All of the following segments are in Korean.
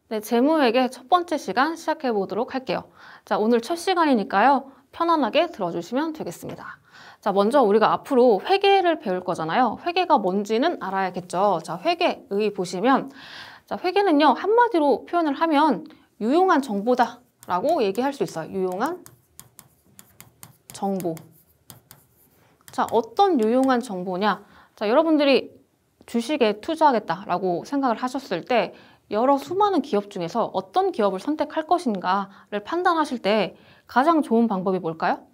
네, 재무회계 첫 번째 시간 시작해 보도록 할게요. 자, 오늘 첫 시간이니까요. 편안하게 들어주시면 되겠습니다. 자, 먼저 우리가 앞으로 회계를 배울 거잖아요. 회계가 뭔지는 알아야겠죠. 자, 회계의 보시면, 자, 회계는요, 한마디로 표현을 하면 유용한 정보다 라고 얘기할 수 있어요. 유용한 정보. 자, 어떤 유용한 정보냐? 자, 여러분들이 주식에 투자하겠다라고 생각을 하셨을 때 여러 수많은 기업 중에서 어떤 기업을 선택할 것인가를 판단하실 때 가장 좋은 방법이 뭘까요?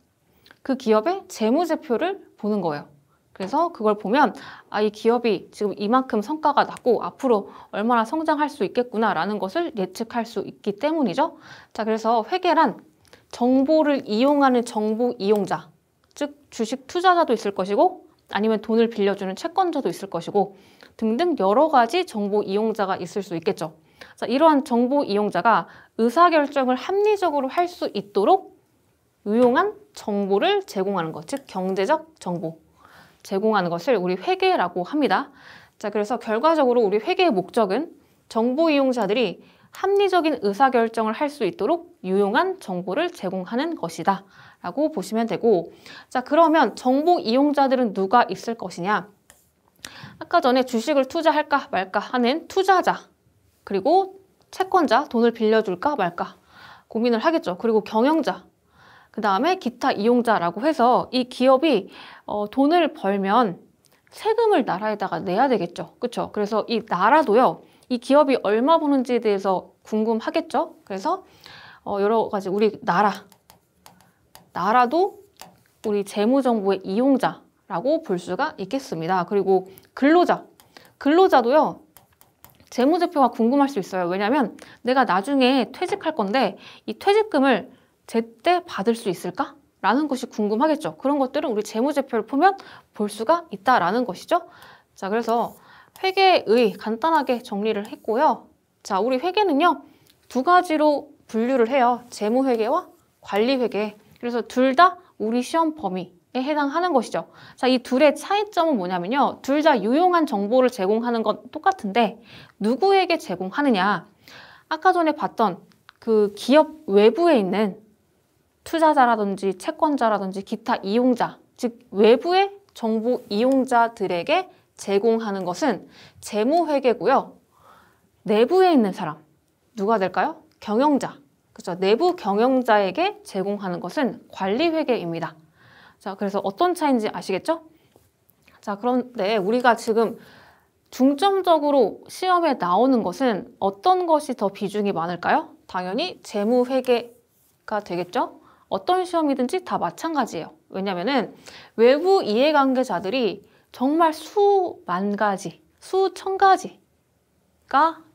그 기업의 재무제표를 보는 거예요. 그래서 그걸 보면 이 기업이 지금 이만큼 성과가 났고 앞으로 얼마나 성장할 수 있겠구나라는 것을 예측할 수 있기 때문이죠. 자, 그래서 회계란 정보를 이용하는 정보 이용자, 즉 주식 투자자도 있을 것이고 아니면 돈을 빌려주는 채권자도 있을 것이고 등등 여러 가지 정보 이용자가 있을 수 있겠죠. 자, 이러한 정보 이용자가 의사결정을 합리적으로 할 수 있도록 유용한 정보를 제공하는 것, 즉 경제적 정보 제공하는 것을 우리 회계라고 합니다. 자, 그래서 결과적으로 우리 회계의 목적은 정보 이용자들이 합리적인 의사결정을 할 수 있도록 유용한 정보를 제공하는 것이다 라고 보시면 되고, 자, 그러면 정보 이용자들은 누가 있을 것이냐? 아까 전에 주식을 투자할까 말까 하는 투자자, 그리고 채권자, 돈을 빌려줄까 말까 고민을 하겠죠. 그리고 경영자, 그 다음에 기타 이용자라고 해서 이 기업이 돈을 벌면 세금을 나라에다가 내야 되겠죠. 그렇죠? 그래서 이 나라도요, 이 기업이 얼마 버는지에 대해서 궁금하겠죠. 그래서 여러 가지 우리 나라도 우리 재무정보의 이용자라고 볼 수가 있겠습니다. 그리고 근로자도요, 재무제표가 궁금할 수 있어요. 왜냐하면 내가 나중에 퇴직할 건데 이 퇴직금을 제때 받을 수 있을까? 라는 것이 궁금하겠죠. 그런 것들은 우리 재무제표를 보면 볼 수가 있다라는 것이죠. 자, 그래서 회계의 간단하게 정리를 했고요. 자, 우리 회계는요, 두 가지로 분류를 해요. 재무회계와 관리회계. 그래서 둘 다 우리 시험 범위에 해당하는 것이죠. 자, 이 둘의 차이점은 뭐냐면요. 둘 다 유용한 정보를 제공하는 건 똑같은데 누구에게 제공하느냐. 아까 전에 봤던 그 기업 외부에 있는 투자자라든지 채권자라든지 기타 이용자, 즉 외부의 정보 이용자들에게 제공하는 것은 재무회계고요. 내부에 있는 사람, 누가 될까요? 경영자. 그렇죠? 내부 경영자에게 제공하는 것은 관리회계입니다. 자, 그래서 어떤 차이인지 아시겠죠? 자, 그런데 우리가 지금 중점적으로 시험에 나오는 것은 어떤 것이 더 비중이 많을까요? 당연히 재무회계가 되겠죠? 어떤 시험이든지 다 마찬가지예요. 왜냐면은 외부 이해관계자들이 정말 수만 가지, 수천 가지가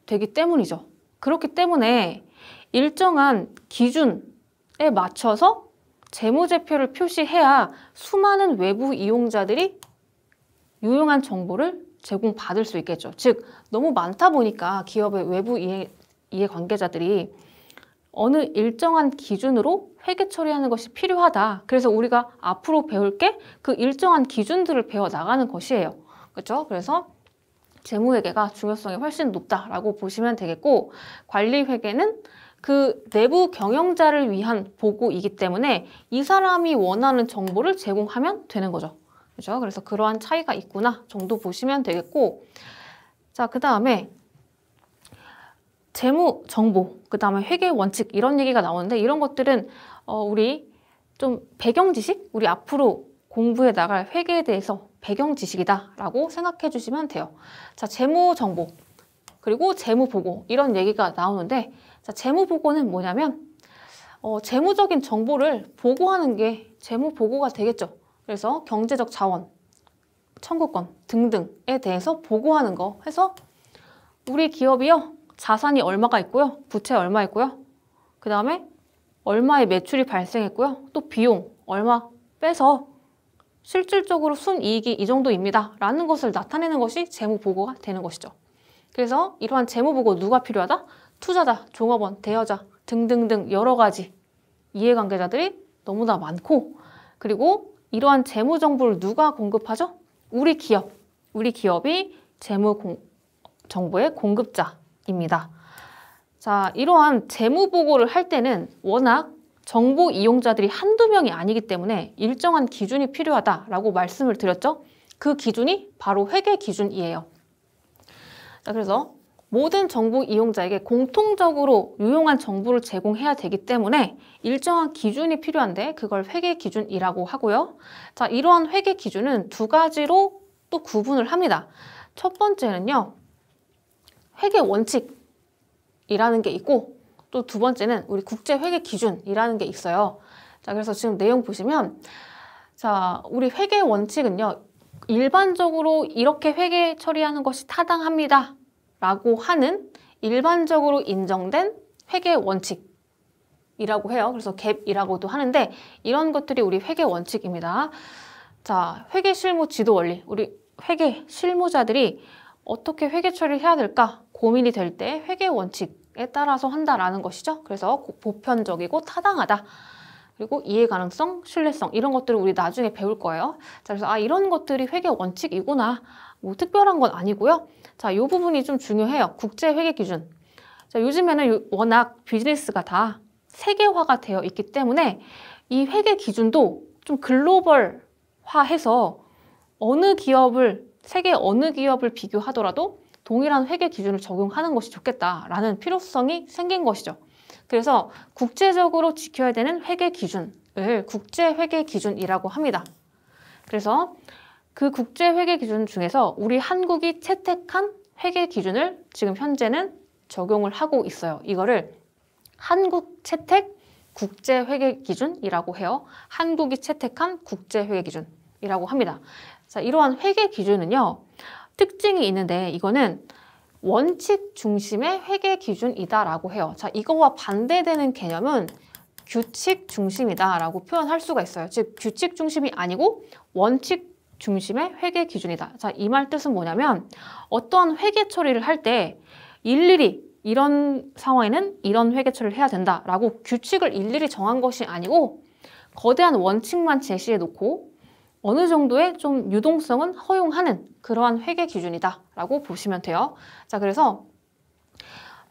되기 때문이죠. 그렇기 때문에 일정한 기준에 맞춰서 재무제표를 표시해야 수많은 외부 이용자들이 유용한 정보를 제공받을 수 있겠죠. 즉, 너무 많다 보니까 기업의 외부 이해관계자들이 어느 일정한 기준으로 회계 처리하는 것이 필요하다. 그래서 우리가 앞으로 배울 게 그 일정한 기준들을 배워 나가는 것이에요. 그렇죠? 그래서 재무회계가 중요성이 훨씬 높다라고 보시면 되겠고, 관리회계는 그 내부 경영자를 위한 보고이기 때문에 이 사람이 원하는 정보를 제공하면 되는 거죠. 그렇죠? 그래서 그러한 차이가 있구나 정도 보시면 되겠고, 자, 그 다음에 재무 정보, 그 다음에 회계 원칙 이런 얘기가 나오는데 이런 것들은 우리 좀 배경 지식, 우리 앞으로 공부해 나갈 회계에 대해서 배경 지식이다라고 생각해 주시면 돼요. 자, 재무 정보, 그리고 재무 보고 이런 얘기가 나오는데, 자, 재무 보고는 뭐냐면 재무적인 정보를 보고하는 게 재무 보고가 되겠죠. 그래서 경제적 자원, 청구권 등등에 대해서 보고하는 거 해서 우리 기업이요, 자산이 얼마가 있고요, 부채 얼마 있고요, 그 다음에 얼마의 매출이 발생했고요, 또 비용 얼마 빼서 실질적으로 순이익이 이 정도입니다 라는 것을 나타내는 것이 재무보고가 되는 것이죠. 그래서 이러한 재무보고 누가 필요하다? 투자자, 종업원, 대여자 등등등 여러 가지 이해관계자들이 너무나 많고, 그리고 이러한 재무 정보를 누가 공급하죠? 우리 기업이 재무 정보의 공급자입니다. 자, 이러한 재무 보고를 할 때는 워낙 정보 이용자들이 한두 명이 아니기 때문에 일정한 기준이 필요하다라고 말씀을 드렸죠. 그 기준이 바로 회계 기준이에요. 자, 그래서 모든 정보 이용자에게 공통적으로 유용한 정보를 제공해야 되기 때문에 일정한 기준이 필요한데 그걸 회계 기준이라고 하고요. 자, 이러한 회계 기준은 두 가지로 또 구분을 합니다. 첫 번째는요, 회계 원칙이라는 게 있고 또 두 번째는 우리 국제 회계 기준이라는 게 있어요. 자, 그래서 지금 내용 보시면 자, 우리 회계 원칙은요, 일반적으로 이렇게 회계 처리하는 것이 타당합니다 라고 하는 일반적으로 인정된 회계 원칙이라고 해요. 그래서 갭이라고도 하는데 이런 것들이 우리 회계 원칙입니다. 자, 회계 실무 지도 원리, 우리 회계 실무자들이 어떻게 회계 처리를 해야 될까 고민이 될 때 회계 원칙에 따라서 한다라는 것이죠. 그래서 보편적이고 타당하다. 그리고 이해 가능성, 신뢰성 이런 것들을 우리 나중에 배울 거예요. 자, 그래서 이런 것들이 회계 원칙이구나. 뭐 특별한 건 아니고요. 자, 이 부분이 좀 중요해요. 국제 회계 기준. 자, 요즘에는 워낙 비즈니스가 다 세계화가 되어 있기 때문에 이 회계 기준도 좀 글로벌화해서 세계 어느 기업을 비교하더라도 동일한 회계 기준을 적용하는 것이 좋겠다라는 필요성이 생긴 것이죠. 그래서 국제적으로 지켜야 되는 회계 기준을 국제 회계 기준이라고 합니다. 그래서 그 국제 회계 기준 중에서 우리 한국이 채택한 회계 기준을 지금 현재는 적용을 하고 있어요. 이거를 한국 채택 국제 회계 기준이라고 해요. 한국이 채택한 국제 회계 기준이라고 합니다. 자, 이러한 회계 기준은요, 특징이 있는데 이거는 원칙 중심의 회계 기준이다라고 해요. 자, 이거와 반대되는 개념은 규칙 중심이다라고 표현할 수가 있어요. 즉, 규칙 중심이 아니고 원칙 중심의 회계 기준이다. 자, 이 말 뜻은 뭐냐면 어떠한 회계 처리를 할 때 일일이 이런 상황에는 이런 회계 처리를 해야 된다라고 규칙을 일일이 정한 것이 아니고 거대한 원칙만 제시해 놓고 어느 정도의 좀 유동성은 허용하는 그러한 회계 기준이다라고 보시면 돼요. 자, 그래서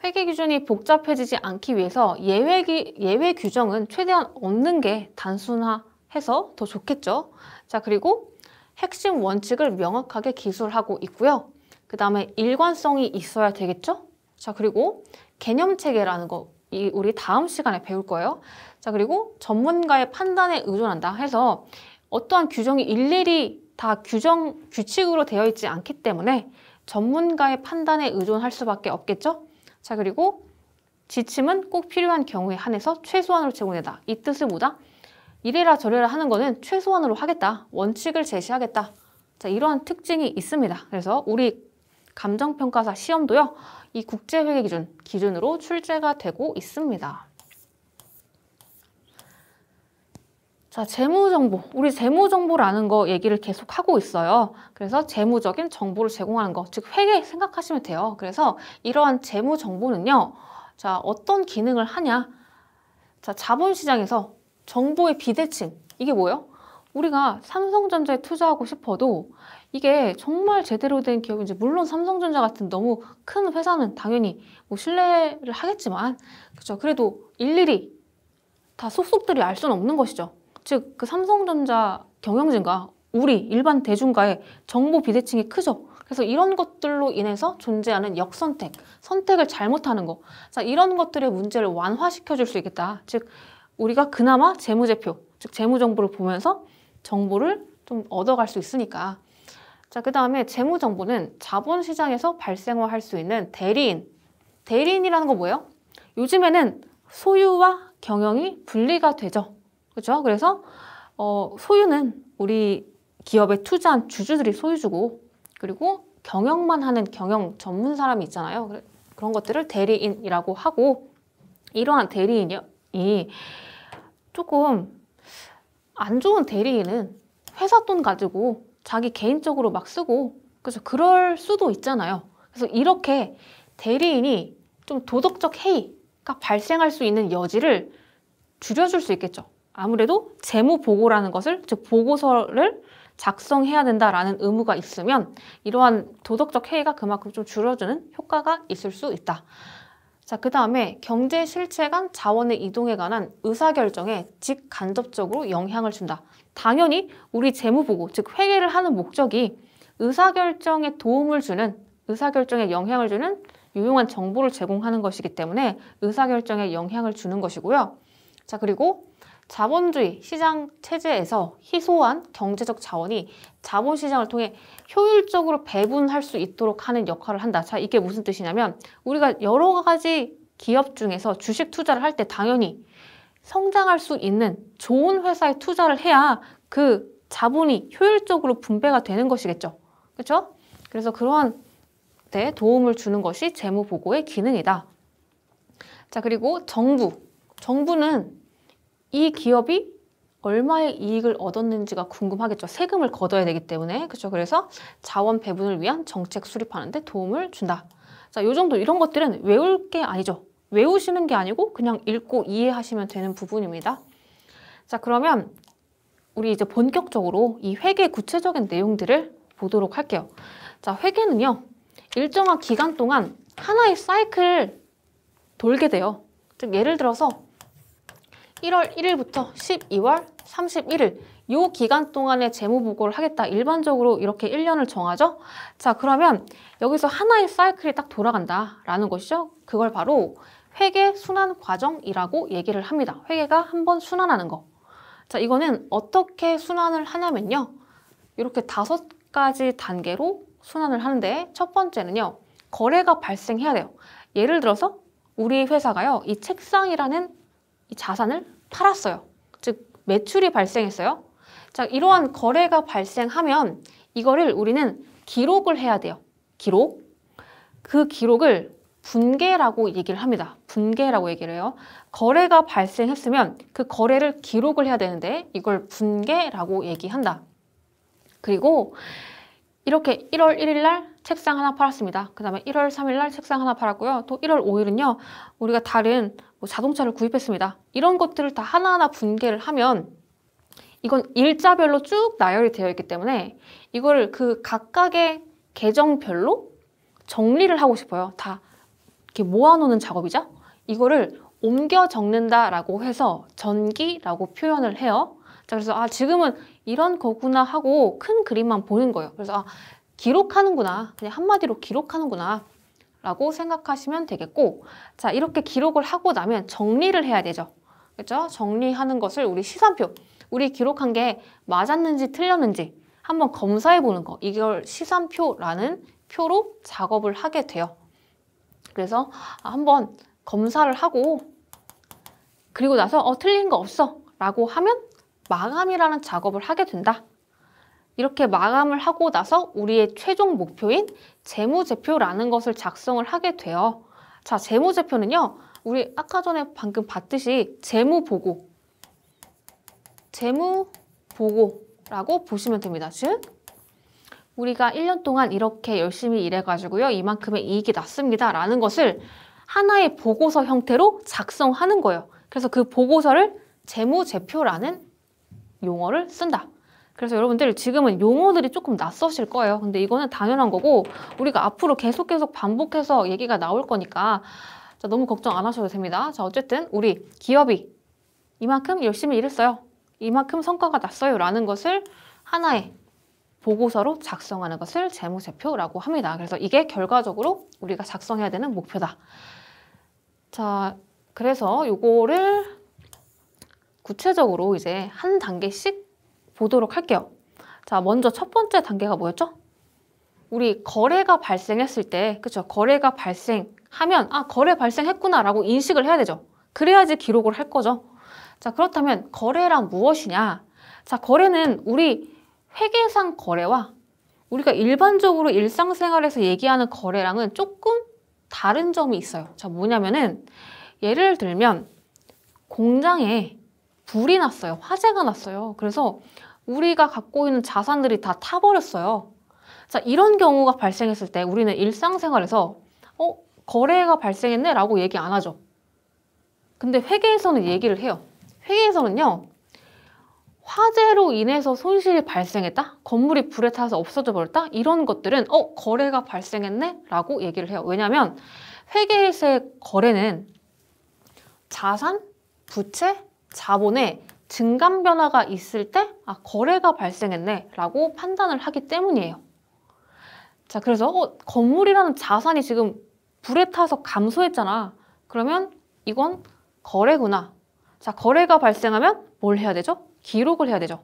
회계 기준이 복잡해지지 않기 위해서 예외 규정은 최대한 없는 게 단순화해서 더 좋겠죠. 자, 그리고 핵심 원칙을 명확하게 기술하고 있고요. 그 다음에 일관성이 있어야 되겠죠. 자, 그리고 개념 체계라는 거 우리 다음 시간에 배울 거예요. 자, 그리고 전문가의 판단에 의존한다 해서 어떠한 규정이 일일이 다 규칙으로 되어 있지 않기 때문에 전문가의 판단에 의존할 수밖에 없겠죠. 자, 그리고 지침은 꼭 필요한 경우에 한해서 최소한으로 제공된다. 이 뜻은 뭐다? 이래라 저래라 하는 거는 최소한으로 하겠다. 원칙을 제시하겠다. 자, 이러한 특징이 있습니다. 그래서 우리 감정평가사 시험도요, 이 국제회계 기준으로 출제가 되고 있습니다. 자, 재무정보. 우리 재무정보라는 거 얘기를 계속 하고 있어요. 그래서 재무적인 정보를 제공하는 거, 즉 회계 생각하시면 돼요. 그래서 이러한 재무정보는요, 자, 어떤 기능을 하냐? 자, 자본시장에서 정보의 비대칭. 이게 뭐예요? 우리가 삼성전자에 투자하고 싶어도 이게 정말 제대로 된 기업인지, 물론 삼성전자 같은 너무 큰 회사는 당연히 뭐 신뢰를 하겠지만, 그렇죠? 그래도 일일이 다 속속들이 알 수는 없는 것이죠. 즉, 그 삼성전자 경영진과 우리 일반 대중과의 정보 비대칭이 크죠. 그래서 이런 것들로 인해서 존재하는 선택을 잘못하는 거. 자, 이런 것들의 문제를 완화시켜 줄 수 있겠다. 즉, 우리가 그나마 재무제표, 즉 재무정보를 보면서 정보를 좀 얻어갈 수 있으니까. 자, 그 다음에 재무정보는 자본시장에서 발생할 수 있는 대리인이라는 거 뭐예요? 요즘에는 소유와 경영이 분리가 되죠. 그렇죠? 그래서 소유는 우리 기업에 투자한 주주들이 소유주고, 그리고 경영만 하는 경영 전문 사람이 있잖아요. 그런 것들을 대리인이라고 하고, 이러한 대리인이 조금 안 좋은 대리인은 회사 돈 가지고 자기 개인적으로 막 쓰고, 그래서 그럴 수도 있잖아요. 그래서 이렇게 대리인이 좀 도덕적 해이가 발생할 수 있는 여지를 줄여줄 수 있겠죠. 아무래도 재무 보고라는 것을, 즉 보고서를 작성해야 된다라는 의무가 있으면 이러한 도덕적 해이가 그만큼 좀 줄여주는 효과가 있을 수 있다. 자, 그 다음에 경제 실체 간 자원의 이동에 관한 의사결정에 직간접적으로 영향을 준다. 당연히 우리 재무보고, 즉 회계를 하는 목적이 의사결정에 도움을 주는, 의사결정에 영향을 주는 유용한 정보를 제공하는 것이기 때문에 의사결정에 영향을 주는 것이고요. 자, 그리고 자본주의 시장 체제에서 희소한 경제적 자원이 자본시장을 통해 효율적으로 배분할 수 있도록 하는 역할을 한다. 자, 이게 무슨 뜻이냐면 우리가 여러 가지 기업 중에서 주식 투자를 할 때 당연히 성장할 수 있는 좋은 회사에 투자를 해야 그 자본이 효율적으로 분배가 되는 것이겠죠. 그렇죠? 그래서 그러한 데 도움을 주는 것이 재무보고의 기능이다. 자, 그리고 정부는 이 기업이 얼마의 이익을 얻었는지가 궁금하겠죠. 세금을 걷어야 되기 때문에. 그렇죠? 그래서 자원 배분을 위한 정책 수립하는 데 도움을 준다. 자, 요 정도 이런 것들은 외울 게 아니죠. 외우시는 게 아니고 그냥 읽고 이해하시면 되는 부분입니다. 자, 그러면 우리 이제 본격적으로 이 회계 구체적인 내용들을 보도록 할게요. 자, 회계는요. 일정한 기간 동안 하나의 사이클을 돌게 돼요. 즉 예를 들어서 1월 1일부터 12월 31일 이 기간 동안에 재무보고를 하겠다. 일반적으로 이렇게 1년을 정하죠. 자, 그러면 여기서 하나의 사이클이 딱 돌아간다라는 것이죠. 그걸 바로 회계 순환 과정이라고 얘기를 합니다. 회계가 한번 순환하는 거. 자, 이거는 어떻게 순환을 하냐면요. 이렇게 5가지 단계로 순환을 하는데 첫 번째는요. 거래가 발생해야 돼요. 예를 들어서 우리 회사가요. 이 책상이라는 이 자산을 팔았어요. 즉 매출이 발생했어요. 자, 이러한 거래가 발생하면 이거를 우리는 기록을 해야 돼요. 기록. 그 기록을 분계라고 얘기를 합니다. 분계라고 얘기를 해요. 거래가 발생했으면 그 거래를 기록을 해야 되는데 이걸 분계라고 얘기한다. 그리고 이렇게 1월 1일 날 책상 하나 팔았습니다. 그 다음에 1월 3일 날 책상 하나 팔았고요. 또 1월 5일은요. 우리가 다른 자동차를 구입했습니다. 이런 것들을 다 하나하나 분계를 하면 이건 일자별로 쭉 나열이 되어 있기 때문에 이거를 그 각각의 계정별로 정리를 하고 싶어요. 다 이렇게 모아놓는 작업이죠. 이거를 옮겨 적는다라고 해서 전기라고 표현을 해요. 자, 그래서 지금은 이런 거구나 하고 큰 그림만 보는 거예요. 그래서 기록하는구나. 그냥 한마디로 기록하는구나 라고 생각하시면 되겠고, 자, 이렇게 기록을 하고 나면 정리를 해야 되죠. 그렇죠? 정리하는 것을 우리 시산표, 우리 기록한 게 맞았는지 틀렸는지 한번 검사해 보는 거, 이걸 시산표라는 표로 작업을 하게 돼요. 그래서 한번 검사를 하고 그리고 나서 틀린 거 없어 라고 하면 마감이라는 작업을 하게 된다. 이렇게 마감을 하고 나서 우리의 최종 목표인 재무제표라는 것을 작성을 하게 돼요. 자, 재무제표는요. 우리 아까 전에 방금 봤듯이 재무보고라고 보시면 됩니다. 즉 우리가 1년 동안 이렇게 열심히 일해가지고요. 이만큼의 이익이 났습니다. 라는 것을 하나의 보고서 형태로 작성하는 거예요. 그래서 그 보고서를 재무제표라는 용어를 쓴다. 그래서 여러분들 지금은 용어들이 조금 낯서실 거예요. 근데 이거는 당연한 거고 우리가 앞으로 계속 반복해서 얘기가 나올 거니까 자, 너무 걱정 안 하셔도 됩니다. 자, 어쨌든 우리 기업이 이만큼 열심히 일했어요. 이만큼 성과가 났어요. 라는 것을 하나의 보고서로 작성하는 것을 재무제표라고 합니다. 그래서 이게 결과적으로 우리가 작성해야 되는 목표다. 자, 그래서 요거를 구체적으로 이제 한 단계씩 보도록 할게요. 자, 먼저 첫 번째 단계가 뭐였죠? 우리 거래가 발생했을 때, 그쵸? 거래가 발생하면, 거래 발생했구나 라고 인식을 해야 되죠. 그래야지 기록을 할 거죠. 자, 그렇다면 거래란 무엇이냐? 자, 거래는 우리 회계상 거래와 우리가 일반적으로 일상생활에서 얘기하는 거래랑은 조금 다른 점이 있어요. 자, 뭐냐면은 예를 들면 공장에 불이 났어요. 화재가 났어요. 그래서 우리가 갖고 있는 자산들이 다 타버렸어요. 자, 이런 경우가 발생했을 때 우리는 일상생활에서 거래가 발생했네 라고 얘기 안 하죠. 근데 회계에서는 얘기를 해요. 회계에서는요. 화재로 인해서 손실이 발생했다? 건물이 불에 타서 없어져 버렸다? 이런 것들은 거래가 발생했네? 라고 얘기를 해요. 왜냐하면 회계에서의 거래는 자산, 부채, 자본의 증감 변화가 있을 때 거래가 발생했네 라고 판단을 하기 때문이에요. 자, 그래서 건물이라는 자산이 지금 불에 타서 감소했잖아. 그러면 이건 거래구나. 자, 거래가 발생하면 뭘 해야 되죠? 기록을 해야 되죠.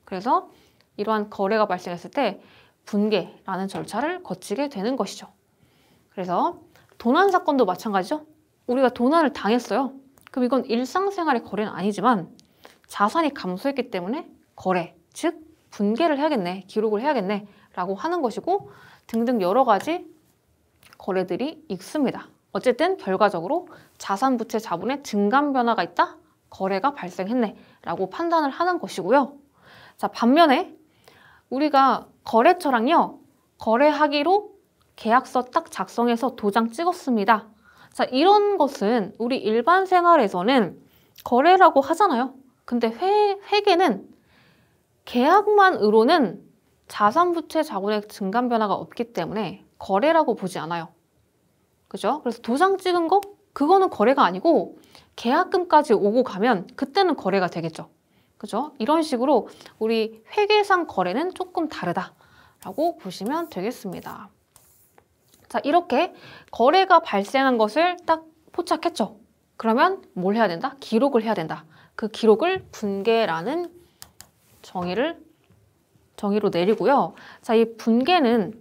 그래서 이러한 거래가 발생했을 때 분개라는 절차를 거치게 되는 것이죠. 그래서 도난 사건도 마찬가지죠. 우리가 도난을 당했어요. 그럼 이건 일상생활의 거래는 아니지만 자산이 감소했기 때문에 거래, 즉 분개를 해야겠네, 기록을 해야겠네 라고 하는 것이고 등등 여러 가지 거래들이 있습니다. 어쨌든 결과적으로 자산, 부채, 자본의 증감 변화가 있다? 거래가 발생했네 라고 판단을 하는 것이고요. 자, 반면에 우리가 거래처랑요, 거래하기로 계약서 딱 작성해서 도장 찍었습니다. 자, 이런 것은 우리 일반 생활에서는 거래라고 하잖아요. 근데 회계는 계약만으로는 자산, 부채, 자본의 증감 변화가 없기 때문에 거래라고 보지 않아요. 그죠? 그래서 도장 찍은 거? 그거는 거래가 아니고 계약금까지 오고 가면 그때는 거래가 되겠죠. 그죠? 이런 식으로 우리 회계상 거래는 조금 다르다라고 보시면 되겠습니다. 자, 이렇게 거래가 발생한 것을 딱 포착했죠. 그러면 뭘 해야 된다? 기록을 해야 된다. 그 기록을 분개라는 정의로 내리고요. 자, 이 분개는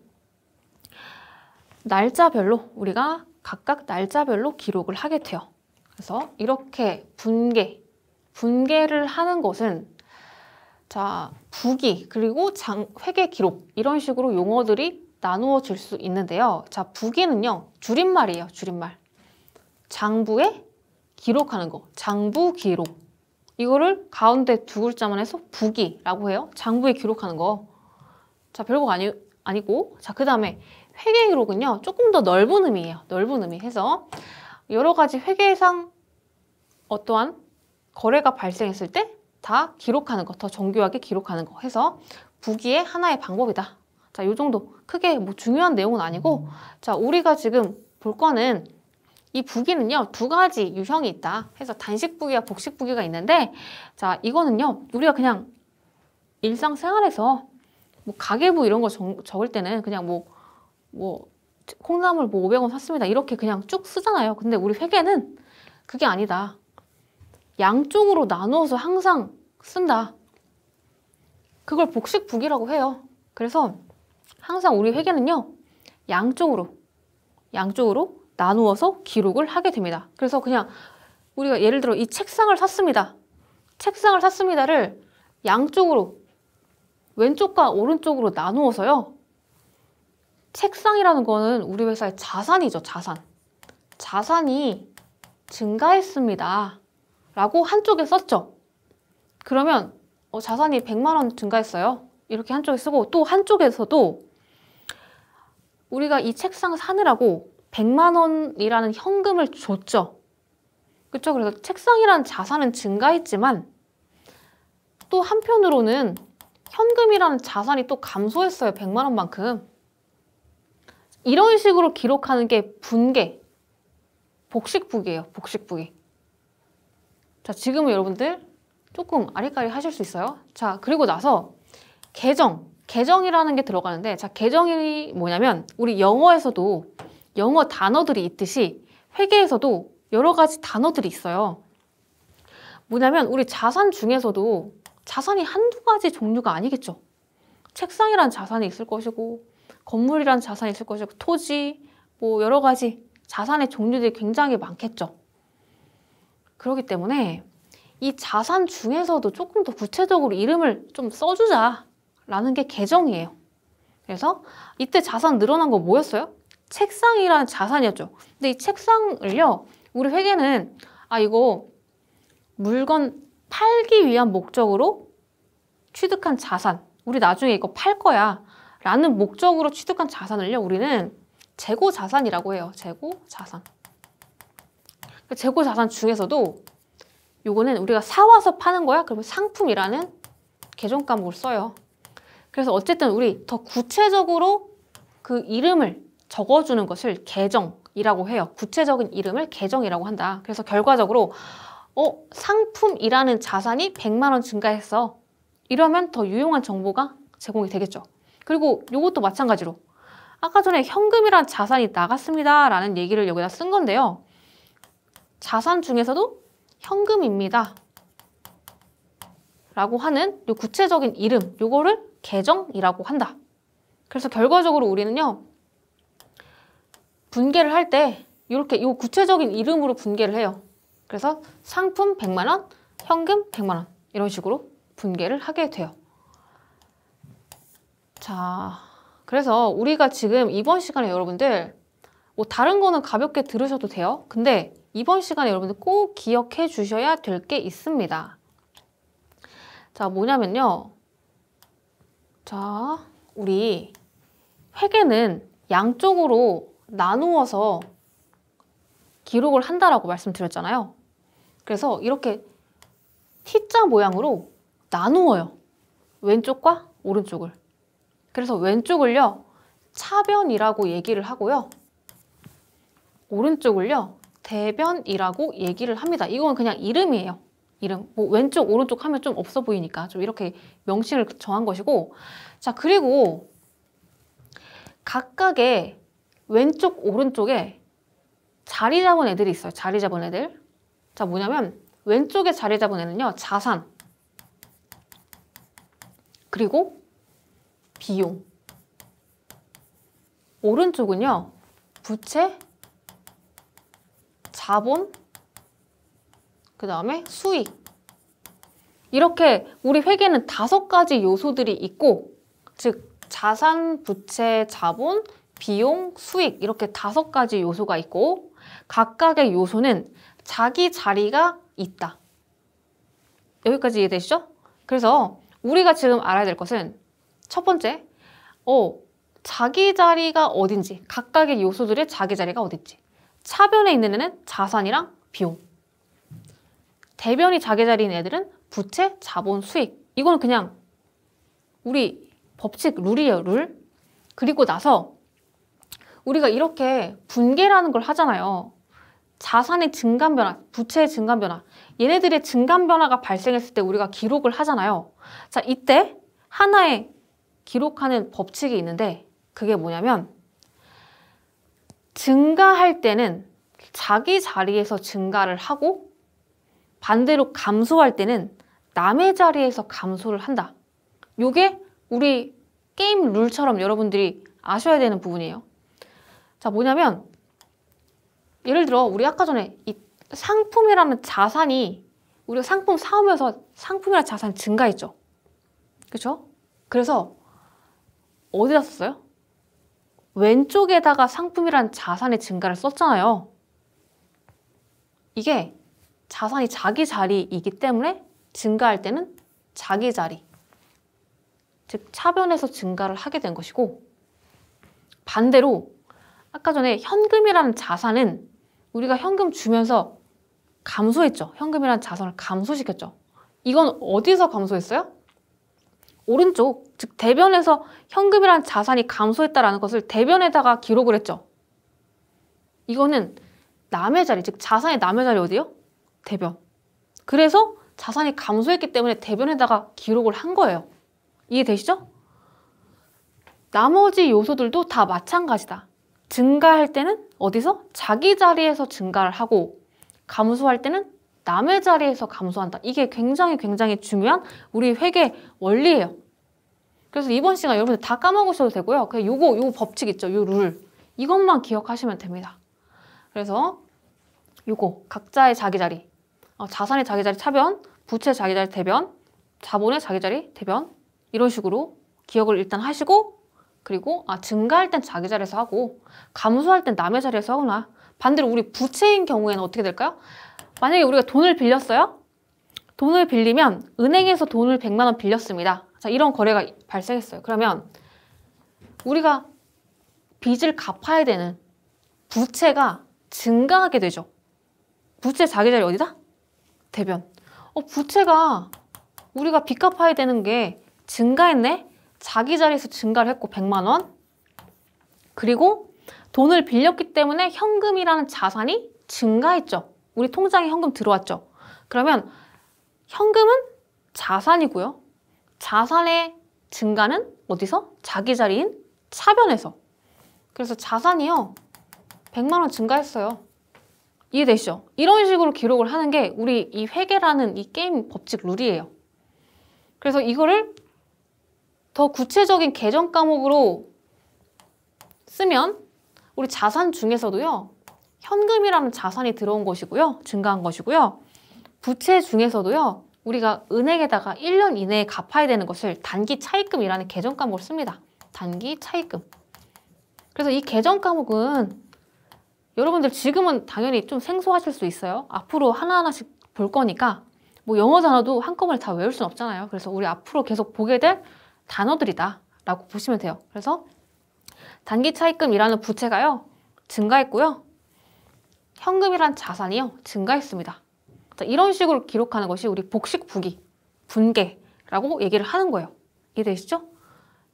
날짜별로 우리가 각각 날짜별로 기록을 하게 돼요. 그래서 이렇게 분개를 하는 것은 자, 부기 그리고 회계 기록 이런 식으로 용어들이 나누어질 수 있는데요. 자, 부기는요, 줄임말이에요. 줄임말. 장부에 기록하는 거. 장부 기록. 이거를 가운데 두 글자만 해서 부기라고 해요. 장부에 기록하는 거. 자, 별거 아니고. 자, 그 다음에 회계 기록은요, 조금 더 넓은 의미예요. 넓은 의미 해서 여러 가지 회계상 어떠한 거래가 발생했을 때 다 기록하는 거, 더 정교하게 기록하는 거 해서 부기의 하나의 방법이다. 자, 요 정도. 크게 뭐 중요한 내용은 아니고, 자, 우리가 지금 볼 거는 이 부기는요, 두 가지 유형이 있다 해서 단식 부기와 복식 부기가 있는데, 자, 이거는요, 우리가 그냥 일상생활에서 뭐 가계부 이런 거 적을 때는 그냥 뭐 콩나물 뭐 500원 샀습니다. 이렇게 그냥 쭉 쓰잖아요. 근데 우리 회계는 그게 아니다. 양쪽으로 나누어서 항상 쓴다. 그걸 복식 부기라고 해요. 그래서 항상 우리 회계는요, 양쪽으로 나누어서 기록을 하게 됩니다. 그래서 그냥 우리가 예를 들어 이 책상을 샀습니다. 책상을 샀습니다를 양쪽으로 왼쪽과 오른쪽으로 나누어서요. 책상이라는 거는 우리 회사의 자산이죠. 자산이 증가했습니다. 라고 한쪽에 썼죠. 그러면 자산이 100만 원 증가했어요. 이렇게 한쪽에 쓰고 또 한쪽에서도 우리가 이 책상 사느라고 100만 원이라는 현금을 줬죠. 그렇죠? 그래서 책상이라는 자산은 증가했지만 또 한편으로는 현금이라는 자산이 또 감소했어요. 100만 원만큼. 이런 식으로 기록하는 게 분개, 복식부기예요. 복식부기. 자, 지금은 여러분들 조금 아리까리 하실 수 있어요. 자, 그리고 나서 계정이라는 게 들어가는데, 자, 계정이 뭐냐면 우리 영어에서도 영어 단어들이 있듯이 회계에서도 여러 가지 단어들이 있어요. 뭐냐면 우리 자산 중에서도 자산이 한두 가지 종류가 아니겠죠. 책상이란 자산이 있을 것이고 건물이란 자산이 있을 것이고 토지, 뭐 여러 가지 자산의 종류들이 굉장히 많겠죠. 그렇기 때문에 이 자산 중에서도 조금 더 구체적으로 이름을 좀 써주자라는 게 계정이에요. 그래서 이때 자산 늘어난 거 뭐였어요? 책상이라는 자산이었죠. 근데 이 책상을요, 우리 회계는 이거 물건 팔기 위한 목적으로 취득한 자산, 우리 나중에 이거 팔 거야 라는 목적으로 취득한 자산을요, 우리는 재고자산이라고 해요. 재고자산. 재고자산 중에서도 요거는 우리가 사와서 파는 거야? 그러면 상품이라는 계정 과목을 써요. 그래서 어쨌든 우리 더 구체적으로 그 이름을 적어주는 것을 계정, 계정이라고 해요. 구체적인 이름을 계정이라고 한다. 그래서 결과적으로 상품이라는 자산이 100만 원 증가했어. 이러면 더 유용한 정보가 제공이 되겠죠. 그리고 이것도 마찬가지로 아까 전에 현금이란 자산이 나갔습니다 라는 얘기를 여기다 쓴 건데요. 자산 중에서도 현금입니다 라고 하는 이 구체적인 이름, 요거를 계정이라고 한다. 그래서 결과적으로 우리는요, 분개를 할 때 이렇게 이 구체적인 이름으로 분개를 해요. 그래서 상품 100만 원, 현금 100만 원 이런 식으로 분개를 하게 돼요. 자, 그래서 우리가 지금 이번 시간에 여러분들 뭐 다른 거는 가볍게 들으셔도 돼요. 근데 이번 시간에 여러분들 꼭 기억해 주셔야 될 게 있습니다. 자, 뭐냐면요. 자, 우리 회계는 양쪽으로 나누어서 기록을 한다라고 말씀드렸잖아요. 그래서 이렇게 T자 모양으로 나누어요. 왼쪽과 오른쪽을. 그래서 왼쪽을요, 차변이라고 얘기를 하고요. 오른쪽을요, 대변이라고 얘기를 합니다. 이건 그냥 이름이에요. 이름. 뭐 왼쪽, 오른쪽 하면 좀 없어 보이니까 좀 이렇게 명칭을 정한 것이고. 자, 그리고 각각의 왼쪽, 오른쪽에 자리 잡은 애들이 있어요. 자리 잡은 애들. 자, 뭐냐면 왼쪽에 자리 잡은 애는요, 자산. 그리고 비용. 오른쪽은요, 부채, 자본, 그 다음에 수익. 이렇게 우리 회계는 5가지 요소들이 있고, 즉 자산, 부채, 자본, 비용, 수익 이렇게 5가지 요소가 있고, 각각의 요소는 자기 자리가 있다. 여기까지 이해되시죠? 그래서 우리가 지금 알아야 될 것은 첫 번째, 자기 자리가 어딘지, 각각의 요소들의 자기 자리가 어딘지. 차변에 있는 애는 자산이랑 비용. 대변이 자기 자리인 애들은 부채, 자본, 수익. 이거는 그냥 우리 법칙, 룰이에요, 룰. 그리고 나서 우리가 이렇게 분개라는 걸 하잖아요. 자산의 증감 변화, 부채의 증감 변화. 얘네들의 증감 변화가 발생했을 때 우리가 기록을 하잖아요. 자, 이때 하나의 기록하는 법칙이 있는데 그게 뭐냐면 증가할 때는 자기 자리에서 증가를 하고 반대로 감소할 때는 남의 자리에서 감소를 한다. 요게 우리 게임 룰처럼 여러분들이 아셔야 되는 부분이에요. 자, 뭐냐면 예를 들어 우리 아까 전에 이 상품이라는 자산이 우리가 상품 사오면서 상품이라는 자산이 증가했죠. 그렇죠? 그래서 어디다 썼어요? 왼쪽에다가 상품이라는 자산의 증가를 썼잖아요. 이게 자산이 자기 자리이기 때문에 증가할 때는 자기 자리, 즉 차변에서 증가를 하게 된 것이고, 반대로 아까 전에 현금이라는 자산은 우리가 현금 주면서 감소했죠. 현금이라는 자산을 감소시켰죠. 이건 어디서 감소했어요? 오른쪽, 즉 대변에서 현금이라는 자산이 감소했다라는 것을 대변에다가 기록을 했죠. 이거는 남의 자리, 즉 자산의 남의 자리 어디요? 대변. 그래서 자산이 감소했기 때문에 대변에다가 기록을 한 거예요. 이해되시죠? 나머지 요소들도 다 마찬가지다. 증가할 때는 어디서? 자기 자리에서 증가를 하고 감소할 때는 남의 자리에서 감소한다. 이게 굉장히 중요한 우리 회계 원리예요. 그래서 이번 시간 여러분들 다 까먹으셔도 되고요. 그냥 요거 법칙 있죠. 요 룰. 이것만 기억하시면 됩니다. 그래서 요거 각자의 자기 자리, 자산의 자기 자리 차변, 부채 자기 자리 대변, 자본의 자기 자리 대변, 이런 식으로 기억을 일단 하시고, 그리고 증가할 땐 자기 자리에서 하고 감소할 땐 남의 자리에서 하거나, 반대로 우리 부채인 경우에는 어떻게 될까요? 만약에 우리가 돈을 빌렸어요. 돈을 빌리면 은행에서 돈을 100만 원 빌렸습니다. 자, 이런 거래가 발생했어요. 그러면 우리가 빚을 갚아야 되는 부채가 증가하게 되죠. 부채 자기 자리 어디다? 대변. 부채가 우리가 빚 갚아야 되는 게 증가했네? 자기 자리에서 증가를 했고 100만 원. 그리고 돈을 빌렸기 때문에 현금이라는 자산이 증가했죠. 우리 통장에 현금 들어왔죠. 그러면 현금은 자산이고요. 자산의 증가는 어디서? 자기 자리인 차변에서. 그래서 자산이요. 100만 원 증가했어요. 이해되시죠? 이런 식으로 기록을 하는 게 우리 이 회계라는 이 게임 법칙 룰이에요. 그래서 이거를 더 구체적인 계정 과목으로 쓰면 우리 자산 중에서도요. 현금이라는 자산이 들어온 것이고요. 증가한 것이고요. 부채 중에서도요. 우리가 은행에다가 1년 이내에 갚아야 되는 것을 단기 차입금이라는 계정 과목을 씁니다. 단기 차입금. 그래서 이 계정 과목은 여러분들 지금은 당연히 좀 생소하실 수 있어요. 앞으로 하나하나씩 볼 거니까 뭐 영어 단어도 한꺼번에 다 외울 순 없잖아요. 그래서 우리 앞으로 계속 보게 될 단어들이다 라고 보시면 돼요. 그래서 단기 차입금이라는 부채가요. 증가했고요. 현금이란 자산이요. 증가했습니다. 이런 식으로 기록하는 것이 우리 복식부기, 분계라고 얘기를 하는 거예요. 이해되시죠?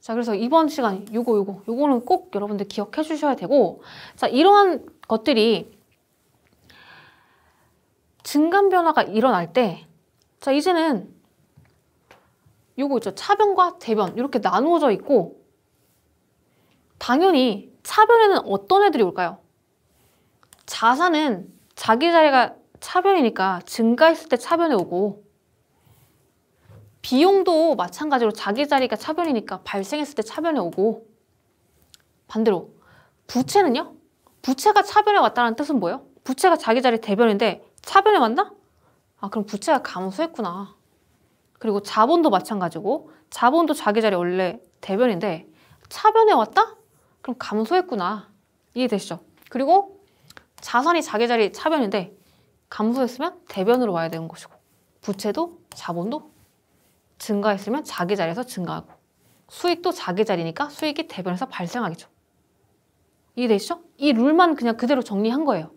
자, 그래서 이번 시간 요거는 꼭 여러분들 기억해 주셔야 되고, 자, 이러한 것들이 증감 변화가 일어날 때, 자, 이제는 요거 있죠. 차변과 대변 이렇게 나누어져 있고, 당연히 차변에는 어떤 애들이 올까요? 자산은 자기 자리가 차변이니까 증가했을 때 차변에 오고, 비용도 마찬가지로 자기 자리가 차변이니까 발생했을 때 차변에 오고, 반대로 부채는요? 부채가 차변에 왔다는 뜻은 뭐예요? 부채가 자기 자리 대변인데 차변에 왔나? 아, 그럼 부채가 감소했구나. 그리고 자본도 마찬가지고, 자본도 자기 자리 원래 대변인데 차변에 왔다? 그럼 감소했구나. 이해되시죠? 그리고 자산이 자기 자리 차변인데 감소했으면 대변으로 와야 되는 것이고, 부채도 자본도 증가했으면 자기 자리에서 증가하고, 수익도 자기 자리니까 수익이 대변에서 발생하겠죠. 이해되시죠? 이 룰만 그냥 그대로 정리한 거예요.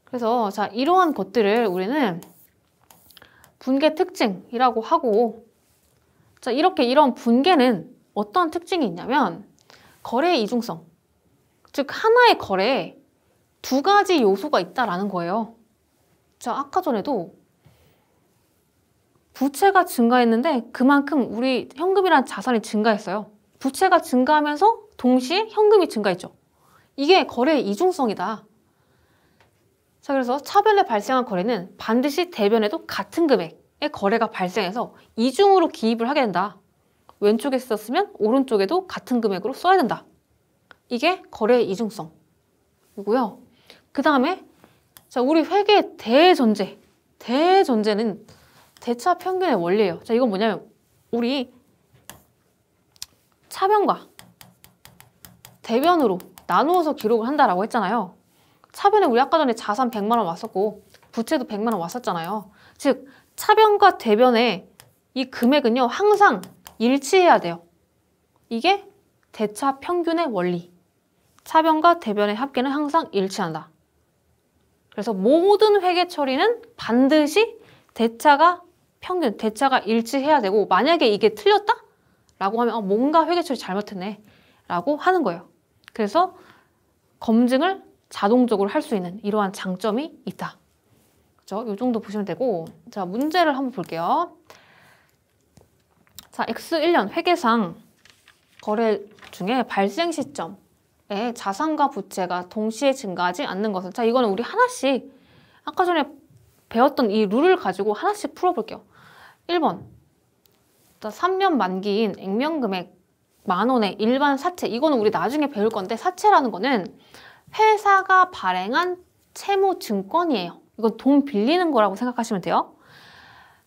그래서 자, 이러한 것들을 우리는 분계 특징이라고 하고, 자, 이런 분계는 어떤 특징이 있냐면 거래의 이중성, 즉 하나의 거래에 두 가지 요소가 있다라는 거예요. 자, 아까 전에도 부채가 증가했는데 그만큼 우리 현금이라는 자산이 증가했어요. 부채가 증가하면서 동시에 현금이 증가했죠. 이게 거래의 이중성이다. 자, 그래서 차변에 발생한 거래는 반드시 대변에도 같은 금액의 거래가 발생해서 이중으로 기입을 하게 된다. 왼쪽에 썼으면 오른쪽에도 같은 금액으로 써야 된다. 이게 거래의 이중성이고요. 그 다음에 자, 우리 회계의 대전제는 대차 평균의 원리예요. 자, 이건 뭐냐면 우리 차변과 대변으로 나누어서 기록을 한다라고 했잖아요. 차변에 우리 아까 전에 자산 100만 원 왔었고 부채도 100만 원 왔었잖아요. 즉 차변과 대변의 이 금액은요 항상 일치해야 돼요. 이게 대차 평균의 원리. 차변과 대변의 합계는 항상 일치한다. 그래서 모든 회계 처리는 반드시 대차가 일치해야 되고, 만약에 이게 틀렸다? 라고 하면 뭔가 회계 처리 잘못했네 라고 하는 거예요. 그래서 검증을 자동적으로 할 수 있는 이러한 장점이 있다. 그렇죠? 이 정도 보시면 되고, 자, 문제를 한번 볼게요. 자, X1년 회계상 거래 중에 발생 시점에 자산과 부채가 동시에 증가하지 않는 것은, 자, 이거는 우리 하나씩 아까 전에 배웠던 이 룰을 가지고 하나씩 풀어볼게요. 1번, 3년 만기인 액면금액 10,000원의 일반 사채. 이거는 우리 나중에 배울 건데, 사채라는 거는 회사가 발행한 채무증권이에요. 이건 돈 빌리는 거라고 생각하시면 돼요.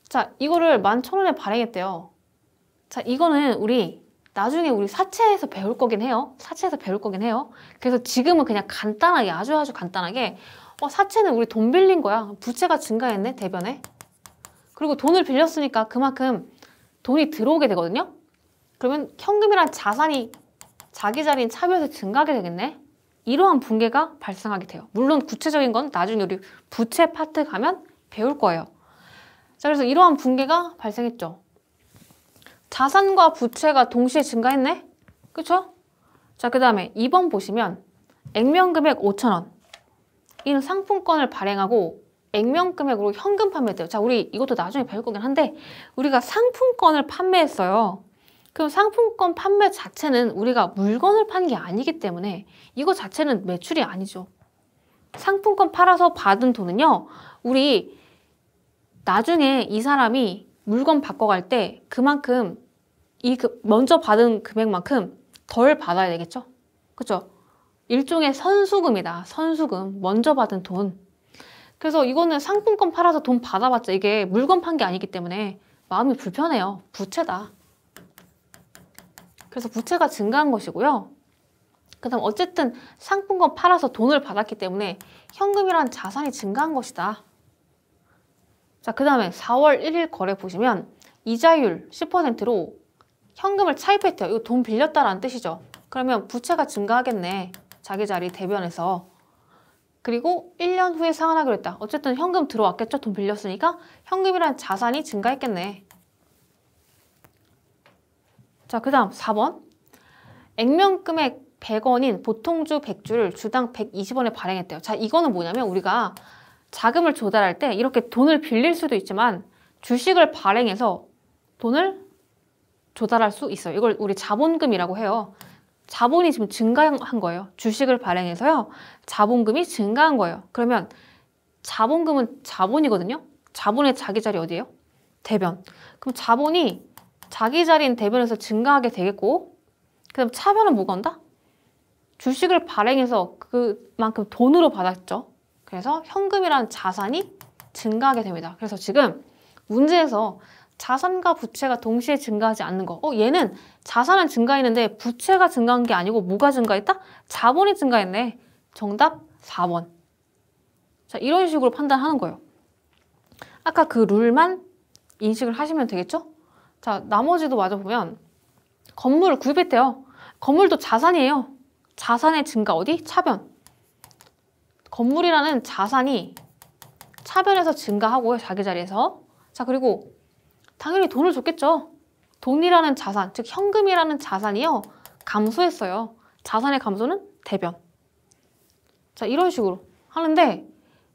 자, 이거를 11,000원에 발행했대요. 자, 이거는 나중에 우리 사채에서 배울 거긴 해요. 그래서 지금은 그냥 간단하게, 아주 간단하게 사채는 우리 돈 빌린 거야. 부채가 증가했네, 대변에. 그리고 돈을 빌렸으니까 그만큼 돈이 들어오게 되거든요. 그러면 현금이란 자산이 자기 자리인 차변에서 증가하게 되겠네. 이러한 분계가 발생하게 돼요. 물론 구체적인 건 나중에 우리 부채 파트 가면 배울 거예요. 자, 그래서 이러한 분계가 발생했죠. 자산과 부채가 동시에 증가했네? 그쵸? 자, 그 다음에 2번 보시면 액면금액 5,000원. 이는 상품권을 발행하고 액면금액으로 현금 판매돼요. 자, 우리 이것도 나중에 배울 거긴 한데 우리가 상품권을 판매했어요. 그럼 상품권 판매 자체는 우리가 물건을 판 게 아니기 때문에 이거 자체는 매출이 아니죠. 상품권 팔아서 받은 돈은요, 우리 나중에 이 사람이 물건 바꿔갈 때 그만큼 먼저 받은 금액만큼 덜 받아야 되겠죠? 그쵸? 일종의 선수금이다. 선수금. 먼저 받은 돈. 그래서 이거는 상품권 팔아서 돈 받아봤자 이게 물건 판 게 아니기 때문에 마음이 불편해요. 부채다. 그래서 부채가 증가한 것이고요. 그 다음 어쨌든 상품권 팔아서 돈을 받았기 때문에 현금이란 자산이 증가한 것이다. 자, 그 다음에 4월 1일 거래 보시면 이자율 10%로 현금을 차입했대요. 이거 돈 빌렸다라는 뜻이죠. 그러면 부채가 증가하겠네. 자기 자리 대변에서. 그리고 1년 후에 상환하기로 했다. 어쨌든 현금 들어왔겠죠? 돈 빌렸으니까 현금이란 자산이 증가했겠네. 자, 그 다음 4번. 액면금액 100원인 보통주 100주를 주당 120원에 발행했대요. 자, 이거는 뭐냐면 우리가 자금을 조달할 때 이렇게 돈을 빌릴 수도 있지만 주식을 발행해서 돈을 조달할 수 있어요. 이걸 우리 자본금이라고 해요. 자본이 지금 증가한 거예요. 주식을 발행해서요. 자본금이 증가한 거예요. 그러면 자본금은 자본이거든요. 자본의 자기 자리 어디예요? 대변. 그럼 자본이 자기 자리인 대변에서 증가하게 되겠고, 그 다음 차변은 뭐가 온다? 주식을 발행해서 그만큼 돈으로 받았죠. 그래서 현금이라는 자산이 증가하게 됩니다. 그래서 지금 문제에서 자산과 부채가 동시에 증가하지 않는 거. 얘는 자산은 증가했는데 부채가 증가한 게 아니고 뭐가 증가했다? 자본이 증가했네. 정답 4번. 자, 이런 식으로 판단하는 거예요. 아까 그 룰만 인식을 하시면 되겠죠? 자, 나머지도 마저 보면 건물을 구입했대요. 건물도 자산이에요. 자산의 증가 어디? 차변. 건물이라는 자산이 차변에서 증가하고요. 자기 자리에서. 자, 그리고 당연히 돈을 줬겠죠. 돈이라는 자산, 즉 현금이라는 자산이요. 감소했어요. 자산의 감소는 대변. 자, 이런 식으로 하는데,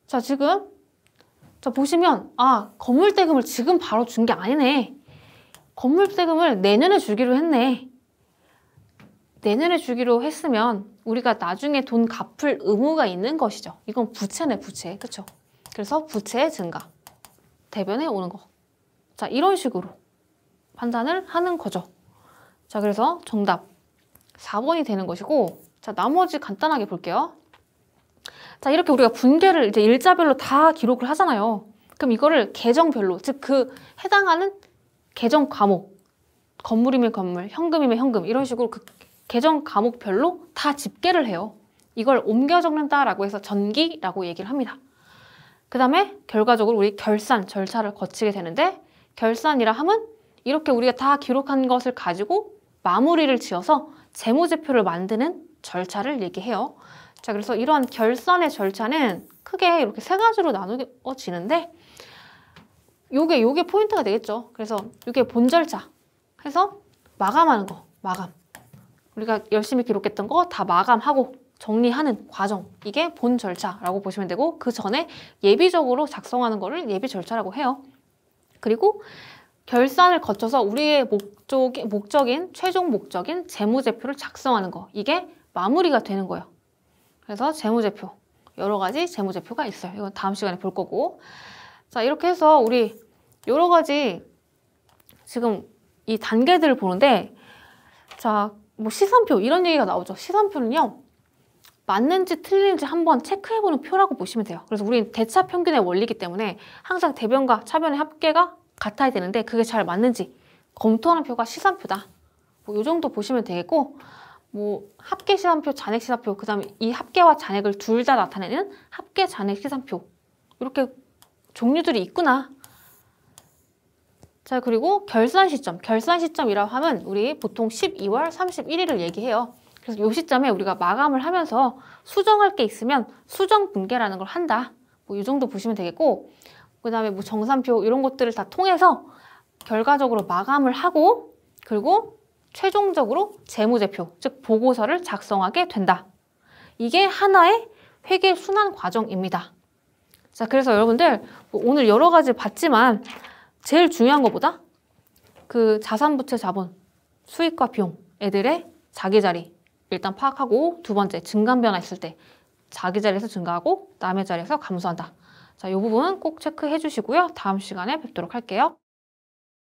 자, 지금 자 보시면 건물대금을 지금 바로 준 게 아니네. 건물대금을 내년에 주기로 했네. 내년에 주기로 했으면 우리가 나중에 돈 갚을 의무가 있는 것이죠. 이건 부채네, 부채. 그쵸? 그래서 부채의 증가. 대변에 오는 거. 자, 이런 식으로 판단을 하는 거죠. 자, 그래서 정답 4번이 되는 것이고, 자, 나머지 간단하게 볼게요. 자, 이렇게 우리가 분계를 이제 일자별로 다 기록을 하잖아요. 그럼 이거를 계정별로, 즉 그 해당하는 계정 과목, 건물이면 건물, 현금이면 현금, 이런 식으로 그 계정 과목별로 다 집계를 해요. 이걸 옮겨 적는다라고 해서 전기라고 얘기를 합니다. 그 다음에 결과적으로 우리 결산 절차를 거치게 되는데, 결산이라 함은 이렇게 우리가 다 기록한 것을 가지고 마무리를 지어서 재무제표를 만드는 절차를 얘기해요. 자, 그래서 이러한 결산의 절차는 크게 이렇게 세 가지로 나누어지는데, 요게 포인트가 되겠죠. 그래서 이게 본 절차 해서 마감하는 거, 마감. 우리가 열심히 기록했던 거 다 마감하고 정리하는 과정, 이게 본 절차라고 보시면 되고, 그 전에 예비적으로 작성하는 거를 예비 절차라고 해요. 그리고 결산을 거쳐서 우리의 목적인 최종 목적인 재무제표를 작성하는 거, 이게 마무리가 되는 거예요. 그래서 재무제표, 여러 가지 재무제표가 있어요. 이건 다음 시간에 볼 거고. 자, 이렇게 해서 우리 여러 가지 지금 이 단계들을 보는데, 자, 뭐 시산표 이런 얘기가 나오죠. 시산표는요, 맞는지 틀리는지 한번 체크해보는 표라고 보시면 돼요. 그래서 우리는 대차 평균의 원리이기 때문에 항상 대변과 차변의 합계가 같아야 되는데, 그게 잘 맞는지 검토하는 표가 시산표다. 뭐 이 정도 보시면 되겠고, 뭐 합계 시산표, 잔액 시산표, 그 다음에 이 합계와 잔액을 둘 다 나타내는 합계 잔액 시산표, 이렇게 종류들이 있구나. 자, 그리고 결산 시점이라고 하면 우리 보통 12월 31일을 얘기해요. 그래서 이 시점에 우리가 마감을 하면서 수정할 게 있으면 수정 분계라는 걸 한다. 뭐 이 정도 보시면 되겠고, 그 다음에 뭐 정산표 이런 것들을 다 통해서 결과적으로 마감을 하고, 그리고 최종적으로 재무제표, 즉 보고서를 작성하게 된다. 이게 하나의 회계 순환 과정입니다. 자, 그래서 여러분들 오늘 여러 가지 봤지만 제일 중요한 것보다 그 자산부채 자본, 수익과 비용, 애들의 자기 자리 일단 파악하고 두 번째 증감 변화 있을 때 자기 자리에서 증가하고 남의 자리에서 감소한다. 자, 이 부분 꼭 체크해 주시고요. 다음 시간에 뵙도록 할게요.